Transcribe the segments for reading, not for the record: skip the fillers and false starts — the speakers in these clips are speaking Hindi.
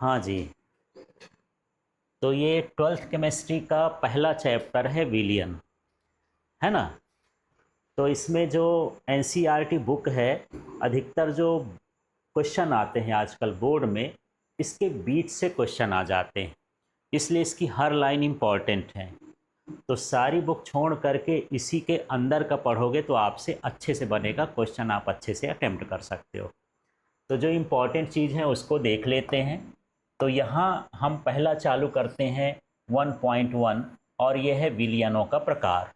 हाँ जी। तो ये ट्वेल्थ केमिस्ट्री का पहला चैप्टर है विलियन, है ना। तो इसमें जो एनसीईआरटी बुक है, अधिकतर जो क्वेश्चन आते हैं आजकल बोर्ड में, इसके बीच से क्वेश्चन आ जाते हैं, इसलिए इसकी हर लाइन इम्पॉर्टेंट है। तो सारी बुक छोड़ करके इसी के अंदर का पढ़ोगे तो आपसे अच्छे से बनेगा क्वेश्चन, आप अच्छे से अटेम्प्ट कर सकते हो। तो जो इम्पॉर्टेंट चीज़ है उसको देख लेते हैं। तो यहाँ हम पहला चालू करते हैं 1.1, और यह है विलियनों का प्रकार।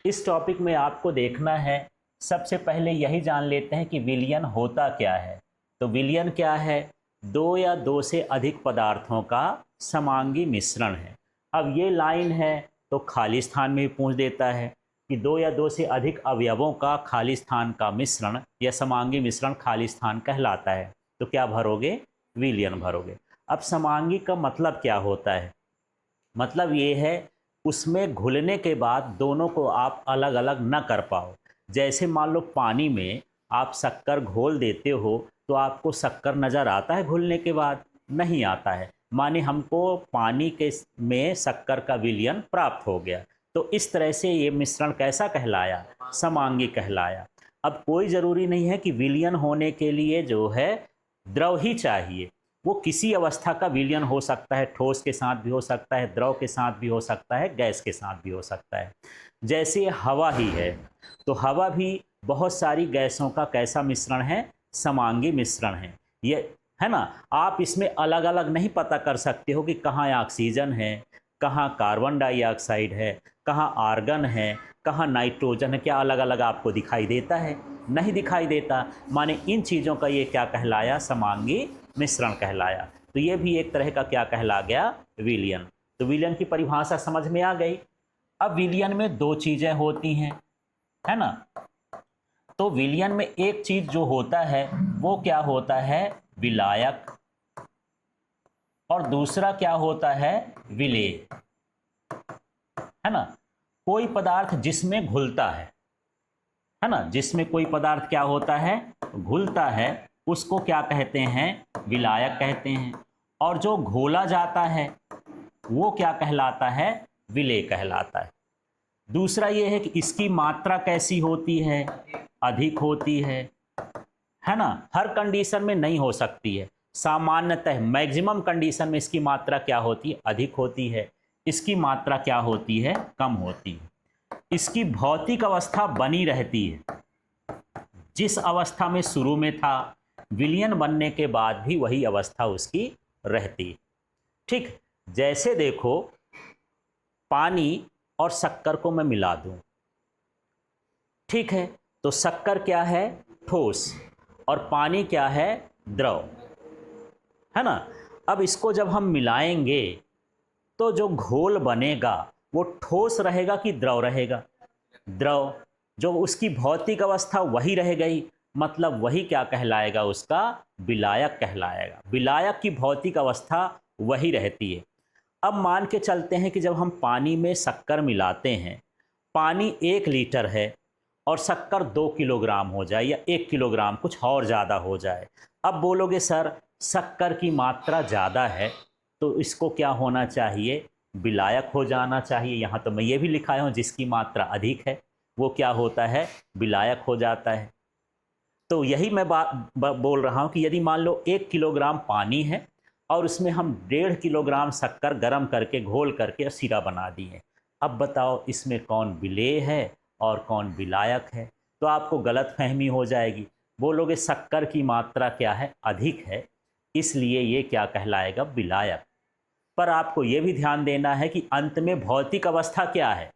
इस टॉपिक में आपको देखना है, सबसे पहले यही जान लेते हैं कि विलियन होता क्या है। तो विलियन क्या है? दो या दो से अधिक पदार्थों का समांगी मिश्रण है। अब ये लाइन है तो खाली स्थान में भी पूछ देता है कि दो या दो से अधिक अवयवों का खाली स्थान का मिश्रण या समांगी मिश्रण खाली स्थान कहलाता है। तो क्या भरोगे? विलियन भरोगे। अब समांगी का मतलब क्या होता है? मतलब ये है उसमें घुलने के बाद दोनों को आप अलग अलग न कर पाओ। जैसे मान लो पानी में आप शक्कर घोल देते हो तो आपको शक्कर नज़र आता है घुलने के बाद? नहीं आता है। माने हमको पानी के में शक्कर का विलयन प्राप्त हो गया, तो इस तरह से ये मिश्रण कैसा कहलाया? समांगी कहलाया। अब कोई ज़रूरी नहीं है कि विलयन होने के लिए जो है द्रव ही चाहिए। वो किसी अवस्था का विलयन हो सकता है, ठोस के साथ भी हो सकता है, द्रव के साथ भी हो सकता है, गैस के साथ भी हो सकता है। जैसे हवा ही है, तो हवा भी बहुत सारी गैसों का कैसा मिश्रण है? समांगी मिश्रण है। ये है ना। आप इसमें अलग अलग नहीं पता कर सकते हो कि कहाँ ऑक्सीजन है, कहाँ कार्बन डाइऑक्साइड है, कहाँ आर्गन है, कहाँ नाइट्रोजन है। क्या अलग अलग आपको दिखाई देता है? नहीं दिखाई देता। माने इन चीज़ों का ये क्या कहलाया? समांगी मिश्रण कहलाया। तो ये भी एक तरह का क्या कहला गया? विलयन। तो विलयन की परिभाषा समझ में आ गई। अब विलयन में दो चीज़ें होती हैं, है ना। तो विलयन में एक चीज़ जो होता है वो क्या होता है? विलायक। और दूसरा क्या होता है? विलेय, है ना। कोई पदार्थ जिसमें घुलता है ना, जिसमें कोई पदार्थ क्या होता है? घुलता है, उसको क्या कहते हैं? विलायक कहते हैं। और जो घोला जाता है वो क्या कहलाता है? विलेय कहलाता है। दूसरा ये है कि इसकी मात्रा कैसी होती है? अधिक होती है ना। हर कंडीशन में नहीं हो सकती है, सामान्यतः मैक्सिमम कंडीशन में इसकी मात्रा क्या होती है? अधिक होती है। इसकी मात्रा क्या होती है? कम होती है। इसकी भौतिक अवस्था बनी रहती है, जिस अवस्था में शुरू में था विलयन बनने के बाद भी वही अवस्था उसकी रहती है। ठीक। जैसे देखो, पानी और शक्कर को मैं मिला दूं, ठीक है, तो शक्कर क्या है? ठोस, और पानी क्या है? द्रव, है ना। अब इसको जब हम मिलाएंगे तो जो घोल बनेगा वो ठोस रहेगा कि द्रव रहेगा? द्रव। जो उसकी भौतिक अवस्था वही रह गई, मतलब वही क्या कहलाएगा? उसका विलायक कहलाएगा। विलायक की भौतिक अवस्था वही रहती है। अब मान के चलते हैं कि जब हम पानी में शक्कर मिलाते हैं, पानी 1 लीटर है और शक्कर 2 किलोग्राम हो जाए या 1 किलोग्राम, कुछ और ज़्यादा हो जाए। अब बोलोगे सर शक्कर की मात्रा ज़्यादा है तो इसको क्या होना चाहिए? विलायक हो जाना चाहिए। यहाँ तो मैं ये भी लिखा हूँ जिसकी मात्रा अधिक है वो क्या होता है? विलायक हो जाता है। तो यही मैं बोल रहा हूँ कि यदि मान लो 1 किलोग्राम पानी है और उसमें हम 1.5 किलोग्राम शक्कर गर्म करके घोल करके सीरा बना दिए, अब बताओ इसमें कौन विलेय है और कौन विलायक है? तो आपको गलत फहमी हो जाएगी। बोलोगे शक्कर की मात्रा क्या है? अधिक है, इसलिए ये क्या कहलाएगा? विलायक। पर आपको ये भी ध्यान देना है कि अंत में भौतिक अवस्था क्या है?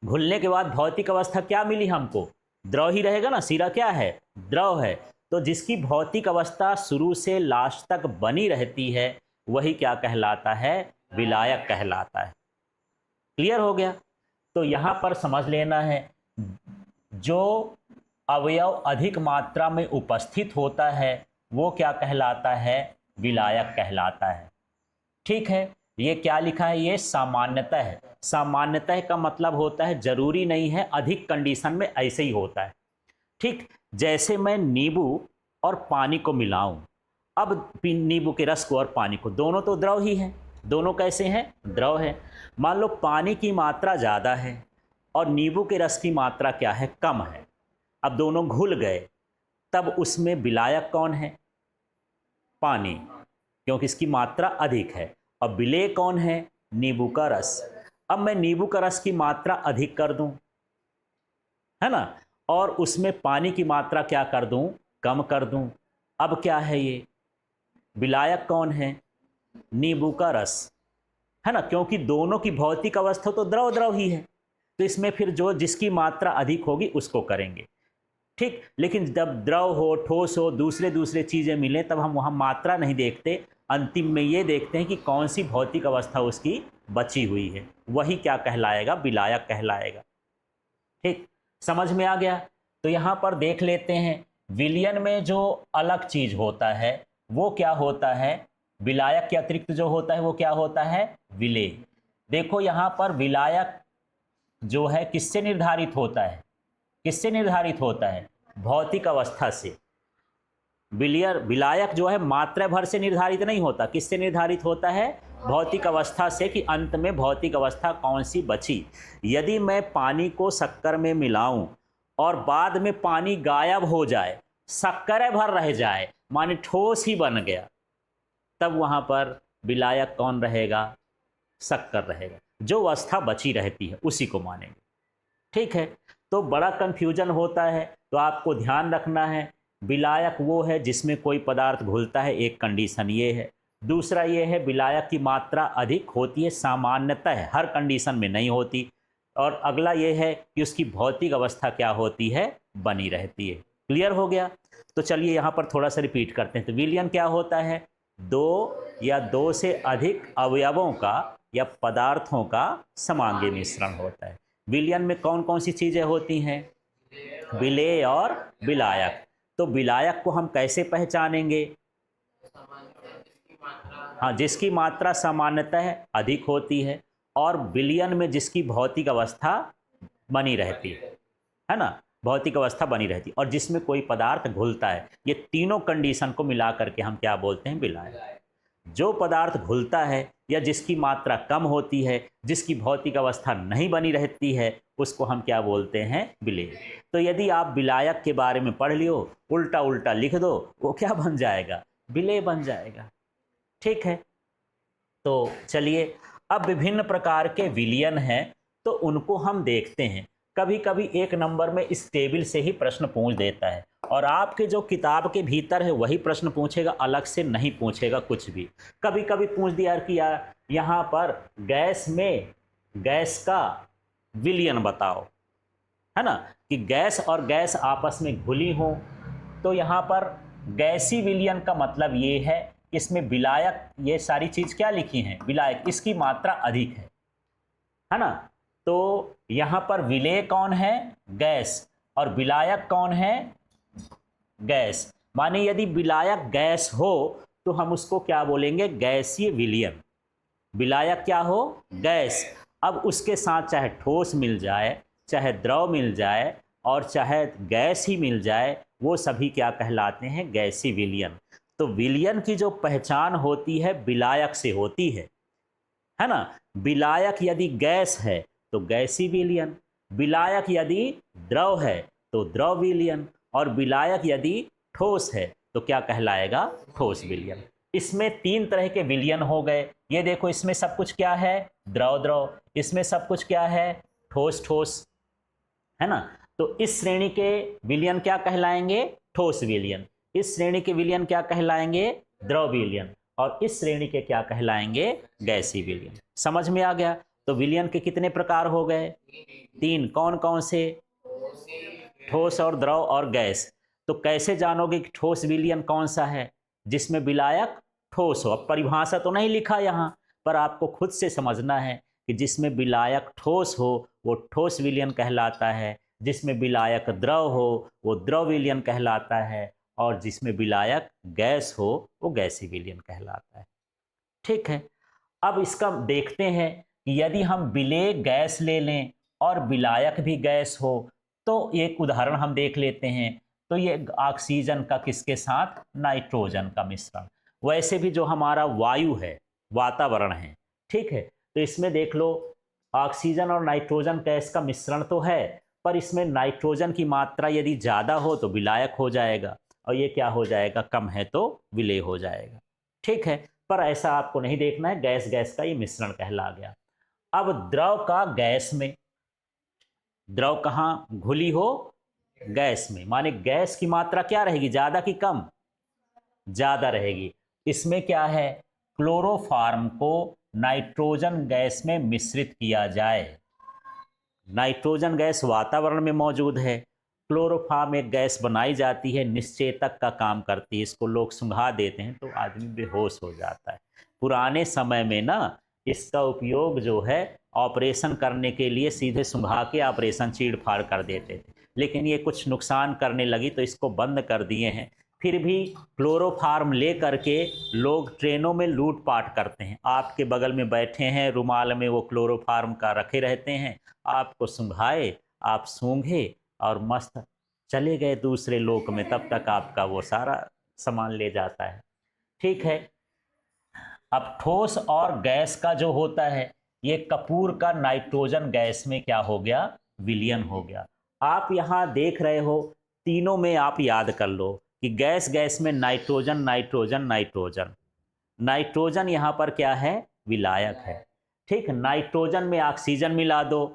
घुलने के बाद भौतिक अवस्था क्या मिली हमको? द्रव ही रहेगा ना। सिरा क्या है? द्रव है। तो जिसकी भौतिक अवस्था शुरू से लास्ट तक बनी रहती है वही क्या कहलाता है? विलायक कहलाता है। क्लियर हो गया। तो यहां पर समझ लेना है, जो अवयव अधिक मात्रा में उपस्थित होता है वो क्या कहलाता है? विलायक कहलाता है। ठीक है। ये क्या लिखा है? ये सामान्यतः है। सामान्यतः का मतलब होता है जरूरी नहीं है, अधिक कंडीशन में ऐसे ही होता है। ठीक। जैसे मैं नींबू और पानी को मिलाऊं अब नींबू के रस को और पानी को, दोनों तो द्रव ही हैं, दोनों कैसे हैं, द्रव है। मान लो पानी की मात्रा ज़्यादा है और नींबू के रस की मात्रा क्या है, कम है। अब दोनों घुल गए, तब उसमें विलायक कौन है, पानी, क्योंकि इसकी मात्रा अधिक है। और विलेय कौन है, नींबू का रस। अब मैं नींबू का रस की मात्रा अधिक कर दूं, है ना, और उसमें पानी की मात्रा क्या कर दूं, कम कर दूं। अब क्या है ये, विलायक कौन है, नींबू का रस, है ना, क्योंकि दोनों की भौतिक अवस्था तो द्रव द्रव ही है, तो इसमें फिर जो जिसकी मात्रा अधिक होगी उसको करेंगे। ठीक, लेकिन जब द्रव हो, ठोस हो, दूसरे दूसरे चीज़ें मिलें, तब हम वहाँ मात्रा नहीं देखते, अंतिम में ये देखते हैं कि कौन सी भौतिक अवस्था उसकी बची हुई है, वही क्या कहलाएगा, विलायक कहलाएगा। ठीक, समझ में आ गया। तो यहाँ पर देख लेते हैं, विलयन में जो अलग चीज़ होता है वो क्या होता है, विलायक के अतिरिक्त जो होता है वो क्या होता है, विलेय। देखो यहाँ पर विलायक जो है किससे निर्धारित होता है, किससे निर्धारित होता है, भौतिक अवस्था से। विलायक जो है मात्रा भर से निर्धारित नहीं होता, किससे निर्धारित होता है, भौतिक अवस्था से, कि अंत में भौतिक अवस्था कौन सी बची। यदि मैं पानी को शक्कर में मिलाऊं और बाद में पानी गायब हो जाए, शक्कर भर रह जाए, माने ठोस ही बन गया, तब वहाँ पर विलायक कौन रहेगा, शक्कर रहेगा। जो अवस्था बची रहती है उसी को मानेंगे। ठीक है, तो बड़ा कन्फ्यूजन होता है, तो आपको ध्यान रखना है, विलायक वो है जिसमें कोई पदार्थ घुलता है, एक कंडीशन ये है। दूसरा ये है विलायक की मात्रा अधिक होती है, सामान्यतः हर कंडीशन में नहीं होती। और अगला ये है कि उसकी भौतिक अवस्था क्या होती है, बनी रहती है। क्लियर हो गया। तो चलिए यहाँ पर थोड़ा सा रिपीट करते हैं। तो विलयन क्या होता है, दो या दो से अधिक अवयवों का या पदार्थों का समांगी मिश्रण होता है। विलयन में कौन कौन सी चीज़ें होती हैं, विलेय और विलायक। तो विलायक को हम कैसे पहचानेंगे, हाँ, जिसकी मात्रा सामान्यतः अधिक होती है, और विलयन में जिसकी भौतिक अवस्था बनी रहती है ना, भौतिक अवस्था बनी रहती है, और जिसमें कोई पदार्थ घुलता है। ये तीनों कंडीशन को मिला करके हम क्या बोलते हैं, विलायक। जो पदार्थ घुलता है या जिसकी मात्रा कम होती है, जिसकी भौतिक अवस्था नहीं बनी रहती है, उसको हम क्या बोलते हैं, विलेय। तो यदि आप विलायक के बारे में पढ़ लियो, उल्टा उल्टा लिख दो, वो क्या बन जाएगा, विलेय बन जाएगा। ठीक है, तो चलिए अब विभिन्न प्रकार के विलयन हैं, तो उनको हम देखते हैं। कभी कभी एक नंबर में इस टेबल से ही प्रश्न पूछ देता है, और आपके जो किताब के भीतर है वही प्रश्न पूछेगा, अलग से नहीं पूछेगा कुछ भी। कभी कभी पूछ दिया कि यार यहाँ पर गैस में गैस का विलयन बताओ, है ना, कि गैस और गैस आपस में घुली हो, तो यहाँ पर गैसी विलयन का मतलब ये है, इसमें विलायक, ये सारी चीज़ क्या लिखी हैं, विलायक, इसकी मात्रा अधिक है ना। तो यहाँ पर विलेय कौन है, गैस, और विलायक कौन है, गैस। माने यदि विलायक गैस हो तो हम उसको क्या बोलेंगे, गैसीय विलयन। विलायक क्या हो, गैस। अब उसके साथ चाहे ठोस मिल जाए, चाहे द्रव मिल जाए, और चाहे गैस ही मिल जाए, वो सभी क्या कहलाते हैं, गैसी विलयन। तो विलयन की जो पहचान होती है विलायक से होती है ना। विलायक यदि गैस है तो गैसी विलयन, विलायक यदि द्रव है तो द्रव विलयन, और विलायक यदि ठोस है तो क्या कहलाएगा, ठोस विलयन। इसमें तीन तरह के विलयन हो गए। ये देखो, इसमें सब कुछ क्या है, द्रव द्रव, इसमें सब कुछ क्या है, ठोस ठोस, है ना। तो इस श्रेणी के विलयन क्या कहलाएंगे, ठोस विलयन। इस श्रेणी के विलयन क्या कहलाएंगे, द्रव विलयन। और इस श्रेणी के क्या कहलाएंगे, गैसी विलयन। समझ में आ गया। तो विलयन के कितने प्रकार हो गए, तीन। कौन कौन से, ठोस और द्रव और गैस। तो कैसे जानोगे कि ठोस विलयन कौन सा है, जिसमें विलायक ठोस हो। अब परिभाषा तो नहीं लिखा यहाँ पर, आपको खुद से समझना है कि जिसमें विलायक ठोस हो वो ठोस विलयन कहलाता है, जिसमें विलायक द्रव हो वो द्रव विलयन कहलाता है, और जिसमें विलायक गैस हो वो गैसी विलयन कहलाता है। ठीक है, अब इसका देखते हैं कि यदि हम विलेय गैस ले लें और विलायक भी गैस हो, तो एक उदाहरण हम देख लेते हैं। तो ये ऑक्सीजन का किसके साथ, नाइट्रोजन का मिश्रण। वैसे भी जो हमारा वायु है, वातावरण है, ठीक है, तो इसमें देख लो ऑक्सीजन और नाइट्रोजन गैस का मिश्रण तो है, पर इसमें नाइट्रोजन की मात्रा यदि ज़्यादा हो तो विलायक हो जाएगा, और ये क्या हो जाएगा, कम है तो विलेय हो जाएगा। ठीक है, पर ऐसा आपको नहीं देखना है, गैस गैस का ये मिश्रण कहला गया। अब द्रव का गैस में, द्रव कहाँ घुली हो, गैस में, माने गैस की मात्रा क्या रहेगी, ज़्यादा कि कम, ज़्यादा रहेगी। इसमें क्या है, क्लोरोफार्म को नाइट्रोजन गैस में मिश्रित किया जाए। नाइट्रोजन गैस वातावरण में मौजूद है, क्लोरोफार्म एक गैस बनाई जाती है, निश्चेतक का काम करती है, इसको लोग सुंघा देते हैं तो आदमी बेहोश हो जाता है। पुराने समय में ना इसका उपयोग जो है ऑपरेशन करने के लिए सीधे सुंघा के ऑपरेशन चीड़ फाड़ कर देते थे, लेकिन ये कुछ नुकसान करने लगी तो इसको बंद कर दिए हैं। फिर भी क्लोरोफार्म ले करके लोग ट्रेनों में लूटपाट करते हैं, आपके बगल में बैठे हैं, रुमाल में वो क्लोरोफार्म का रखे रहते हैं, आपको सुंघाए, आप सूंघे और मस्त चले गए दूसरे लोक में, तब तक आपका वो सारा सामान ले जाता है। ठीक है, अब ठोस और गैस का जो होता है, ये कपूर का नाइट्रोजन गैस में क्या हो गया, विलयन हो गया। आप यहाँ देख रहे हो, तीनों में आप याद कर लो कि गैस गैस में नाइट्रोजन नाइट्रोजन नाइट्रोजन, नाइट्रोजन यहाँ पर क्या है, विलायक है। ठीक, नाइट्रोजन में ऑक्सीजन मिला दो,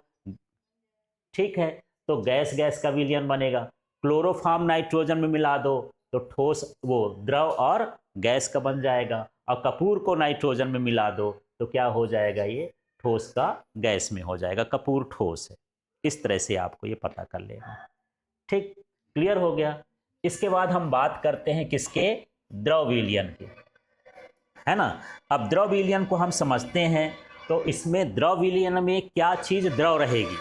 ठीक है, तो गैस गैस का विलयन बनेगा। क्लोरोफार्म नाइट्रोजन में मिला दो तो ठोस, वो द्रव और गैस का बन जाएगा, और कपूर को नाइट्रोजन में मिला दो तो क्या हो जाएगा, ये ठोस का गैस में हो जाएगा, कपूर ठोस है। इस तरह से आपको ये पता कर लेना। ठीक, क्लियर हो गया। इसके बाद हम बात करते हैं किसके, द्रव विलयन की, है ना। अब द्रव विलयन को हम समझते हैं, तो इसमें द्रव विलयन में क्या चीज द्रव रहेगी,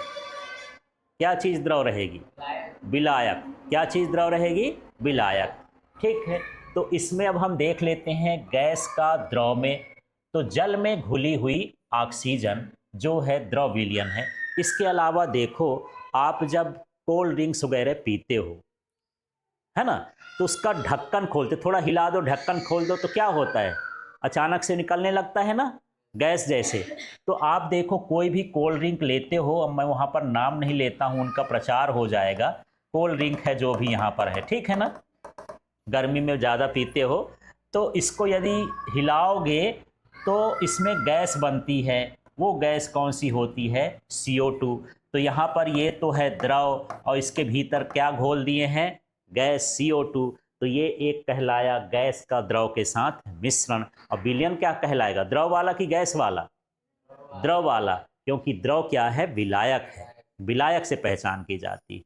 क्या चीज द्रव रहेगी, विलायक। क्या चीज द्रव रहेगी, विलायक। ठीक है, तो इसमें अब हम देख लेते हैं गैस का द्रव में, तो जल में घुली हुई ऑक्सीजन जो है द्रव विलयन है। इसके अलावा देखो, आप जब कोल्ड ड्रिंक्स वगैरह पीते हो, है ना, तो उसका ढक्कन खोलते, थोड़ा हिला दो, ढक्कन खोल दो तो क्या होता है, अचानक से निकलने लगता है ना, गैस जैसे। तो आप देखो कोई भी कोल्ड ड्रिंक लेते हो, अब मैं वहाँ पर नाम नहीं लेता हूँ, उनका प्रचार हो जाएगा, कोल्ड ड्रिंक है जो भी यहाँ पर है, ठीक है ना, गर्मी में ज़्यादा पीते हो, तो इसको यदि हिलाओगे तो इसमें गैस बनती है। वो गैस कौन सी होती है, CO2। तो यहाँ पर ये तो है द्रव, और इसके भीतर क्या घोल दिए हैं, गैस CO2। तो ये एक कहलाया गैस का द्रव के साथ मिश्रण। और विलयन क्या कहलाएगा, द्रव वाला कि गैस वाला, द्रव वाला, क्योंकि द्रव क्या है, विलायक है, विलायक से पहचान की जाती।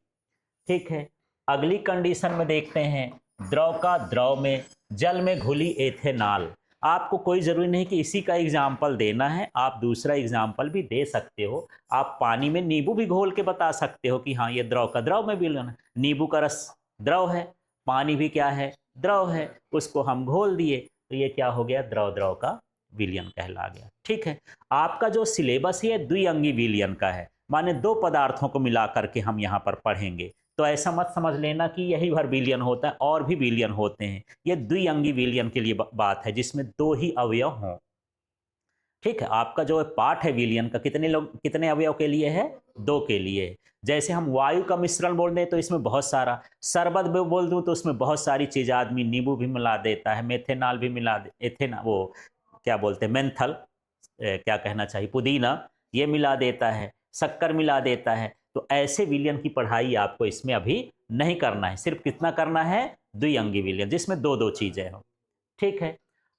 ठीक है, अगली कंडीशन में देखते हैं, द्रव का द्रव में, जल में घुली एथेनॉल। आपको कोई ज़रूरी नहीं कि इसी का एग्जाम्पल देना है, आप दूसरा एग्जाम्पल भी दे सकते हो। आप पानी में नींबू भी घोल के बता सकते हो कि हाँ ये द्रव का द्रव में विलयन है, नींबू का रस द्रव है, पानी भी क्या है, द्रव है, उसको हम घोल दिए तो ये क्या हो गया, द्रव द्रव का विलयन कहला गया। ठीक है, आपका जो सिलेबस है द्विअंगी विलयन का है, माने दो पदार्थों को मिला करके हम यहाँ पर पढ़ेंगे। तो ऐसा मत समझ लेना कि यही भर विलयन होता है, और भी विलयन होते हैं। ये द्विअंगी विलयन के लिए बात है, जिसमें दो ही अवयव हों। ठीक है, आपका जो पाठ है विलयन का, कितने लोग, कितने अवयव के लिए है, दो के लिए। जैसे हम वायु का मिश्रण बोल दें तो इसमें बहुत सारा, शरबत भी बोल दूं तो उसमें बहुत सारी चीज, आदमी नींबू भी मिला देता है, मेथेनॉल भी मिला दे, एथेना वो क्या बोलते हैं, मेंथल, क्या कहना चाहिए, पुदीना, ये मिला देता है, शक्कर मिला देता है। तो ऐसे विलयन की पढ़ाई आपको इसमें अभी नहीं करना है, सिर्फ कितना करना है, द्विअंगी विलयन, जिसमें दो दो चीजें हो। ठीक है,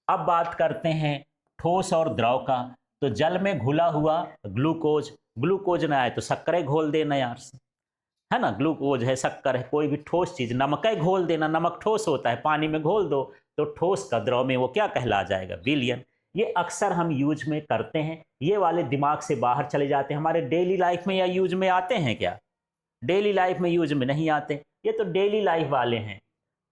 अब बात करते हैं ठोस और द्रव का। तो जल में घुला हुआ ग्लूकोज, ग्लूकोज ना आए तो शक्कर घोल देना यार से, है ना, ग्लूकोज है, शक्कर है, कोई भी ठोस चीज, नमक घोल देना, नमक ठोस होता है, पानी में घोल दो तो ठोस का द्रव में वो क्या कहला जाएगा, विलयन। ये अक्सर हम यूज में करते हैं, ये वाले दिमाग से बाहर चले जाते हैं। हमारे डेली लाइफ में या यूज में आते हैं क्या, डेली लाइफ में यूज में नहीं आते, ये तो डेली लाइफ वाले हैं,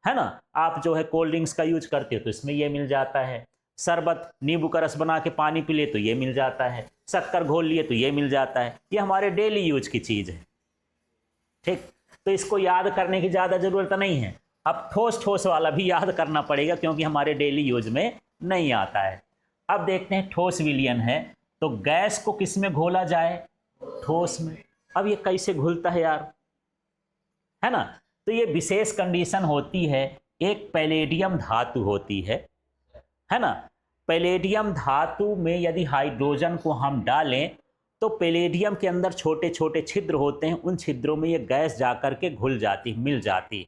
है ना। आप जो है कोल्ड ड्रिंक्स का यूज करते हो तो इसमें ये मिल जाता है, शरबत नींबू का रस बना के पानी पी ले तो ये मिल जाता है, शक्कर घोल लिए तो ये मिल जाता है, ये हमारे डेली यूज की चीज है। ठीक, तो तो इसको याद करने की ज़्यादा ज़रूरत नहीं है। अब ठोस ठोस वाला भी याद करना पड़ेगा क्योंकि हमारे डेली यूज में नहीं आता है। अब देखते हैं ठोस विलयन है तो गैस को किस में घोला जाए, ठोस में। अब ये कैसे घुलता है यार, है ना। तो ये विशेष कंडीशन होती है, एक पैलेडियम धातु होती है ना। पैलेडियम धातु में यदि हाइड्रोजन को हम डालें तो पैलेडियम के अंदर छोटे छोटे छिद्र होते हैं, उन छिद्रों में ये गैस जाकर के घुल जाती, मिल जाती।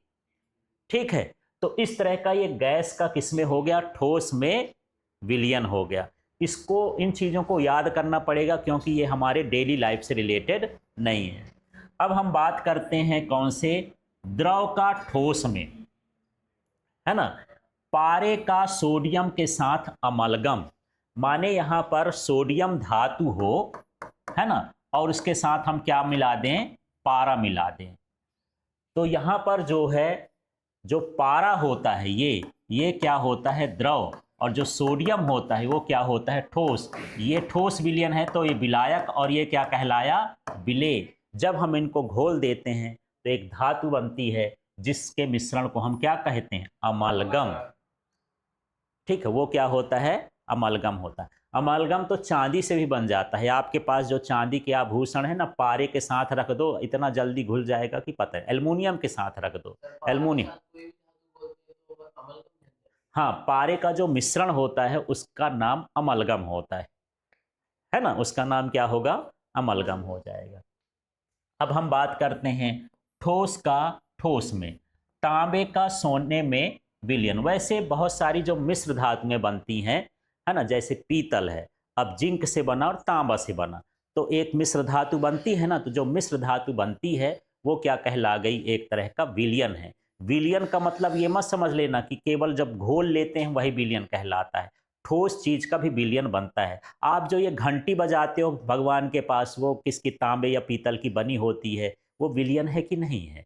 ठीक है, तो इस तरह का ये गैस का किसमें हो गया, ठोस में विलयन हो गया। इसको, इन चीज़ों को याद करना पड़ेगा क्योंकि ये हमारे डेली लाइफ से रिलेटेड नहीं है। अब हम बात करते हैं कौन से, द्रव का ठोस में, है ना। पारे का सोडियम के साथ अमलगम, माने यहां पर सोडियम धातु हो, है ना, और उसके साथ हम क्या मिला दें, पारा मिला दें। तो यहां पर जो है, जो पारा होता है ये क्या होता है, द्रव, और जो सोडियम होता है वो क्या होता है, ठोस। ये ठोस विलयन है तो ये विलायक, और ये क्या कहलाया, विलेय। जब हम इनको घोल देते हैं तो एक धातु बनती है जिसके मिश्रण को हम क्या कहते हैं, अमालगम। ठीक है, वो क्या होता है, अमालगम होता है। अमालगम तो चांदी से भी बन जाता है। आपके पास जो चांदी के आभूषण है ना, पारे के साथ रख दो, इतना जल्दी घुल जाएगा कि पता है। एल्युमिनियम के साथ रख दो, एल्युमिनियम, हाँ, पारे का जो मिश्रण होता है उसका नाम अमलगम होता है ना, उसका नाम क्या होगा, अमलगम हो जाएगा। अब हम बात करते हैं ठोस का ठोस में, तांबे का सोने में विलयन। वैसे बहुत सारी जो मिश्र धातुएं बनती हैं, है ना, जैसे पीतल है, अब जिंक से बना और तांबा से बना, तो एक मिश्र धातु बनती है ना, तो जो मिश्र धातु बनती है वो क्या कहला गई, एक तरह का विलयन है। विलयन का मतलब ये मत समझ लेना कि केवल जब घोल लेते हैं वही विलयन कहलाता है, ठोस चीज का भी विलयन बनता है। आप जो ये घंटी बजाते हो भगवान के पास, वो किसकी, तांबे या पीतल की बनी होती है, वो विलयन है कि नहीं है,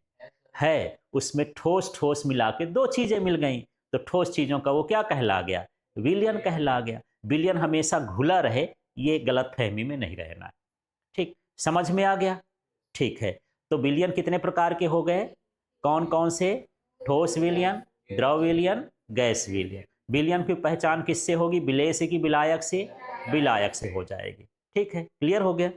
है। उसमें ठोस ठोस मिला के दो चीजें मिल गई, तो ठोस चीजों का वो क्या कहला गया, विलयन कहला गया। विलयन हमेशा घुला रहे, ये गलत फहमी में नहीं रहना है। ठीक, समझ में आ गया। ठीक है, तो विलयन कितने प्रकार के हो गए, कौन कौन से, ठोस विलयन, द्रव विलयन, गैस विलयन। विलयन की पहचान किससे होगी, विलेय से कि विलायक से, विलायक से हो जाएगी। ठीक है, क्लियर हो गया।